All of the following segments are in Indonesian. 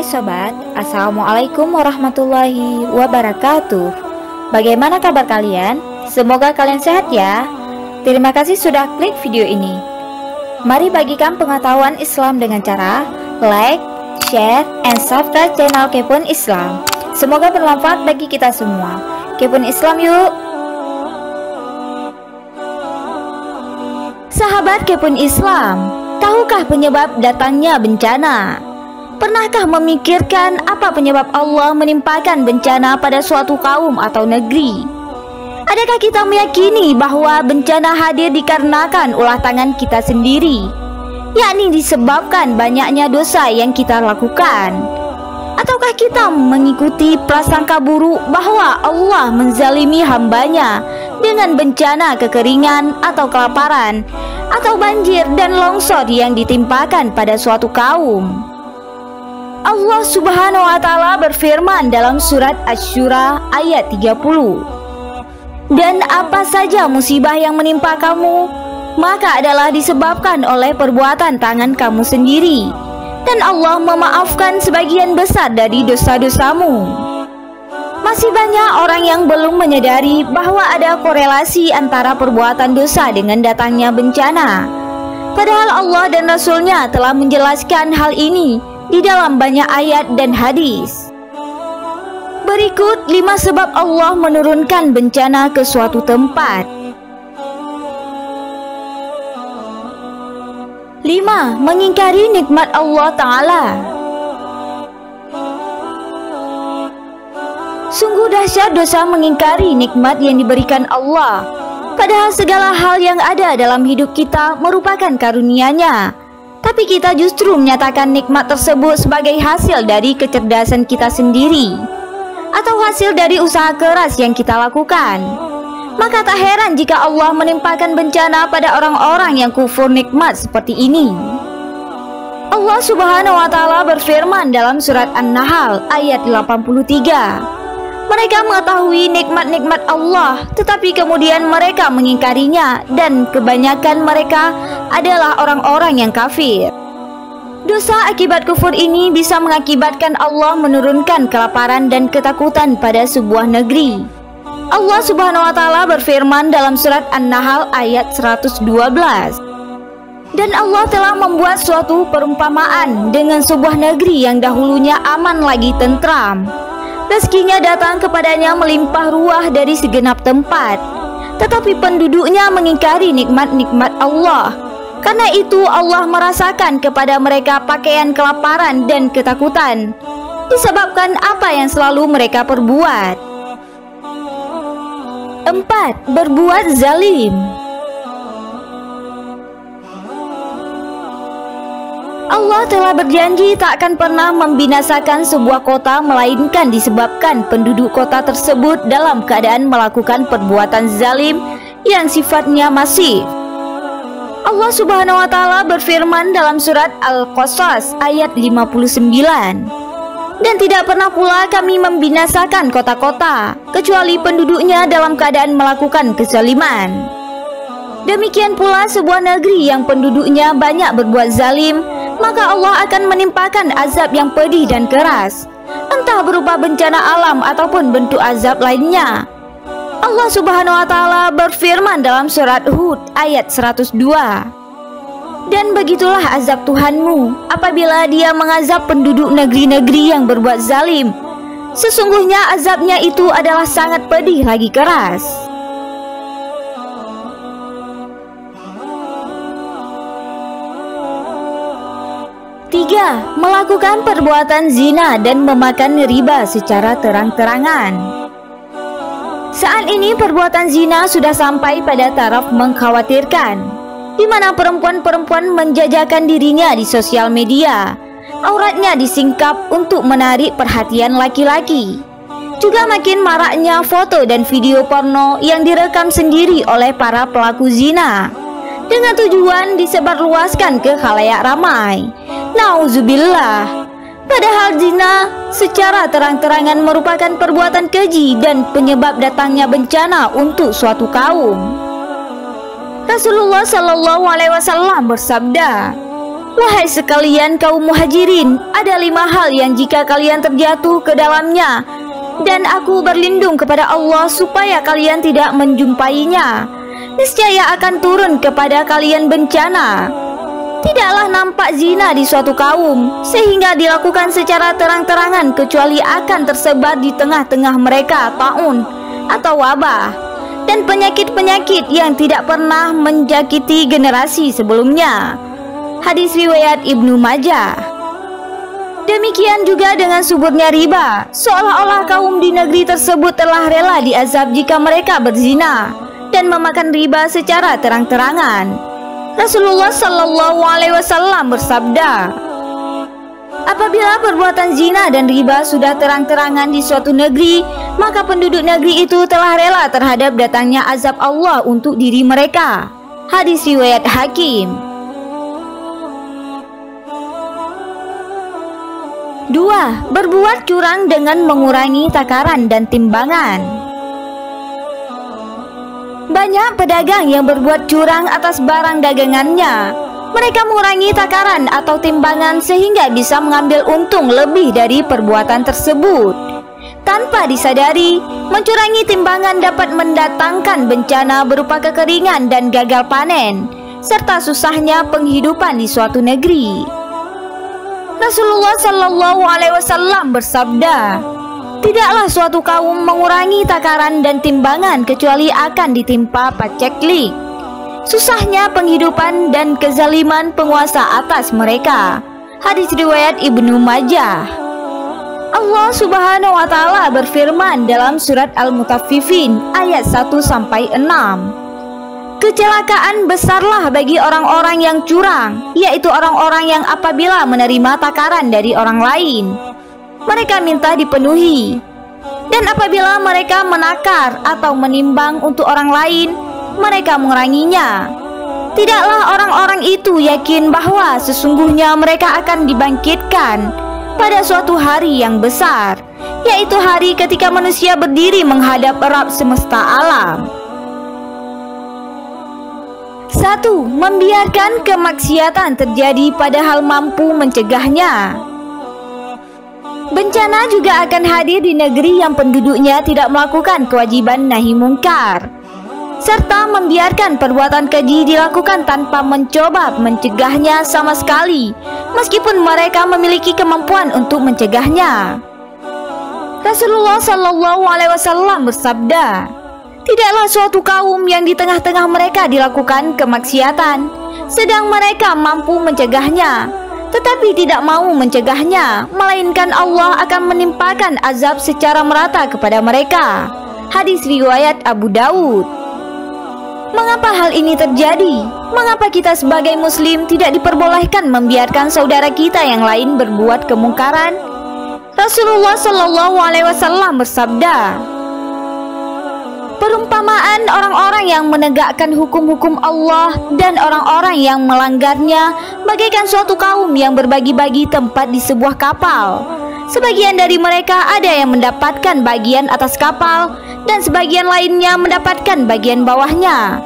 sobat, assalamualaikum warahmatullahi wabarakatuh. Bagaimana kabar kalian? Semoga kalian sehat ya. Terima kasih sudah klik video ini. Mari bagikan pengetahuan Islam dengan cara like, share, and subscribe channel Kepoin Islam. Semoga bermanfaat bagi kita semua. Kepoin Islam yuk. Sahabat Kepoin Islam, tahukah penyebab datangnya bencana? Pernahkah memikirkan apa penyebab Allah menimpakan bencana pada suatu kaum atau negeri? Adakah kita meyakini bahwa bencana hadir dikarenakan ulah tangan kita sendiri, yakni disebabkan banyaknya dosa yang kita lakukan? Ataukah kita mengikuti prasangka buruk bahwa Allah menzalimi hambanya dengan bencana kekeringan atau kelaparan, atau banjir dan longsor yang ditimpakan pada suatu kaum? Allah Subhanahu wa Ta'ala berfirman dalam surat Asy-Syura ayat 30, "Dan apa saja musibah yang menimpa kamu, maka adalah disebabkan oleh perbuatan tangan kamu sendiri, dan Allah memaafkan sebagian besar dari dosa-dosamu." Masih banyak orang yang belum menyadari bahwa ada korelasi antara perbuatan dosa dengan datangnya bencana. Padahal Allah dan Rasul-Nya telah menjelaskan hal ini di dalam banyak ayat dan hadis. Berikut 5 sebab Allah menurunkan bencana ke suatu tempat. 5. Mengingkari nikmat Allah Ta'ala. Sungguh dahsyat dosa mengingkari nikmat yang diberikan Allah. Padahal segala hal yang ada dalam hidup kita merupakan karunia-Nya, tapi kita justru menyatakan nikmat tersebut sebagai hasil dari kecerdasan kita sendiri, atau hasil dari usaha keras yang kita lakukan. Maka tak heran jika Allah menimpakan bencana pada orang-orang yang kufur nikmat seperti ini. Allah Subhanahu wa Ta'ala berfirman dalam surat An-Nahl ayat 83, "Mereka mengetahui nikmat-nikmat Allah, tetapi kemudian mereka mengingkarinya, dan kebanyakan mereka adalah orang-orang yang kafir." Dosa akibat kufur ini bisa mengakibatkan Allah menurunkan kelaparan dan ketakutan pada sebuah negeri. Allah Subhanahu wa Ta'ala berfirman dalam surat An-Nahl ayat 112, "Dan Allah telah membuat suatu perumpamaan dengan sebuah negeri yang dahulunya aman lagi tentram. Rezekinya datang kepadanya melimpah ruah dari segenap tempat, tetapi penduduknya mengingkari nikmat-nikmat Allah. Karena itu Allah merasakan kepada mereka pakaian kelaparan dan ketakutan, disebabkan apa yang selalu mereka perbuat." 4. Berbuat zalim. Allah telah berjanji tak akan pernah membinasakan sebuah kota melainkan disebabkan penduduk kota tersebut dalam keadaan melakukan perbuatan zalim yang sifatnya masif. Allah Subhanahu wa Ta'ala berfirman dalam surat Al-Qasas ayat 59, "Dan tidak pernah pula kami membinasakan kota-kota kecuali penduduknya dalam keadaan melakukan kezaliman. Demikian pula sebuah negeri yang penduduknya banyak berbuat zalim, maka Allah akan menimpakan azab yang pedih dan keras, entah berupa bencana alam ataupun bentuk azab lainnya." Allah Subhanahu wa Ta'ala berfirman dalam surat Hud ayat 102, "Dan begitulah azab Tuhanmu apabila Dia mengazab penduduk negeri-negeri yang berbuat zalim. Sesungguhnya azabnya itu adalah sangat pedih lagi keras." 3. Melakukan perbuatan zina dan memakan riba secara terang-terangan. Saat ini perbuatan zina sudah sampai pada taraf mengkhawatirkan, di mana perempuan-perempuan menjajakan dirinya di sosial media, auratnya disingkap untuk menarik perhatian laki-laki. Juga makin maraknya foto dan video porno yang direkam sendiri oleh para pelaku zina, dengan tujuan disebarluaskan ke khalayak ramai. Nauzubillah. Padahal zina secara terang-terangan merupakan perbuatan keji dan penyebab datangnya bencana untuk suatu kaum. Rasulullah Shallallahu Alaihi Wasallam bersabda, Wahai sekalian kaum muhajirin, ada 5 hal yang jika kalian terjatuh ke dalamnya, dan aku berlindung kepada Allah supaya kalian tidak menjumpainya, niscaya akan turun kepada kalian bencana. Tidaklah nampak zina di suatu kaum sehingga dilakukan secara terang-terangan, kecuali akan tersebar di tengah-tengah mereka taun atau wabah dan penyakit-penyakit yang tidak pernah menjakiti generasi sebelumnya. Hadis riwayat Ibnu Majah. Demikian juga dengan suburnya riba, seolah-olah kaum di negeri tersebut telah rela diazab jika mereka berzina dan memakan riba secara terang-terangan. Rasulullah Shallallahu Alaihi Wasallam bersabda, apabila perbuatan zina dan riba sudah terang-terangan di suatu negeri, maka penduduk negeri itu telah rela terhadap datangnya azab Allah untuk diri mereka. Hadis riwayat Hakim. 2. Berbuat curang dengan mengurangi takaran dan timbangan. Banyak pedagang yang berbuat curang atas barang dagangannya. Mereka mengurangi takaran atau timbangan sehingga bisa mengambil untung lebih dari perbuatan tersebut. Tanpa disadari, mencurangi timbangan dapat mendatangkan bencana berupa kekeringan dan gagal panen, serta susahnya penghidupan di suatu negeri. Rasulullah Shallallahu Alaihi Wasallam bersabda, tidaklah suatu kaum mengurangi takaran dan timbangan kecuali akan ditimpa paceklik, susahnya penghidupan dan kezaliman penguasa atas mereka. Hadis riwayat Ibnu Majah. Allah Subhanahu wa taala berfirman dalam surat Al-Mutaffifin ayat 1-6. Kecelakaan besarlah bagi orang-orang yang curang, yaitu orang-orang yang apabila menerima takaran dari orang lain, mereka minta dipenuhi, dan apabila mereka menakar atau menimbang untuk orang lain, mereka menguranginya. Tidaklah orang-orang itu yakin bahwa sesungguhnya mereka akan dibangkitkan pada suatu hari yang besar, yaitu hari ketika manusia berdiri menghadap Rabb semesta alam. 1. Membiarkan kemaksiatan terjadi padahal mampu mencegahnya. Bencana juga akan hadir di negeri yang penduduknya tidak melakukan kewajiban nahi mungkar, serta membiarkan perbuatan keji dilakukan tanpa mencoba mencegahnya sama sekali, meskipun mereka memiliki kemampuan untuk mencegahnya. Rasulullah Shallallahu Alaihi Wasallam bersabda, tidaklah suatu kaum yang di tengah-tengah mereka dilakukan kemaksiatan, sedang mereka mampu mencegahnya, tetapi tidak mau mencegahnya, melainkan Allah akan menimpakan azab secara merata kepada mereka. Hadis riwayat Abu Daud. Mengapa hal ini terjadi? Mengapa kita sebagai muslim tidak diperbolehkan membiarkan saudara kita yang lain berbuat kemungkaran? Rasulullah Shallallahu Alaihi Wasallam bersabda, perumpamaan orang-orang yang menegakkan hukum-hukum Allah dan orang-orang yang melanggarnya bagaikan suatu kaum yang berbagi-bagi tempat di sebuah kapal. Sebagian dari mereka ada yang mendapatkan bagian atas kapal dan sebagian lainnya mendapatkan bagian bawahnya.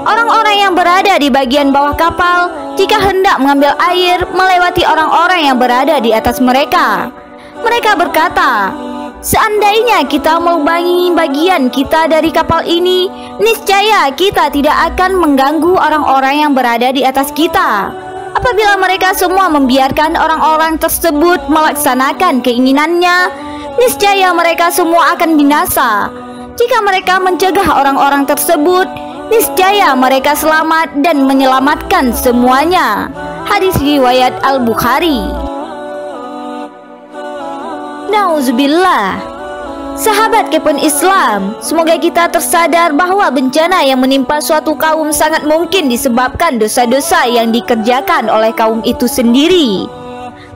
Orang-orang yang berada di bagian bawah kapal jika hendak mengambil air melewati orang-orang yang berada di atas mereka. Mereka berkata, seandainya kita melubangi bagian kita dari kapal ini, niscaya kita tidak akan mengganggu orang-orang yang berada di atas kita. Apabila mereka semua membiarkan orang-orang tersebut melaksanakan keinginannya, niscaya mereka semua akan binasa. Jika mereka mencegah orang-orang tersebut, niscaya mereka selamat dan menyelamatkan semuanya. Hadis riwayat Al-Bukhari. Nauzubillah. Sahabat Kepon Islam, semoga kita tersadar bahwa bencana yang menimpa suatu kaum sangat mungkin disebabkan dosa-dosa yang dikerjakan oleh kaum itu sendiri.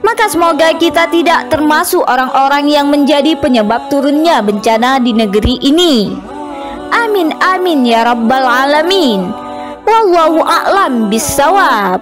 Maka semoga kita tidak termasuk orang-orang yang menjadi penyebab turunnya bencana di negeri ini. Amin amin ya rabbal alamin. Wallahu a'lam bissawab.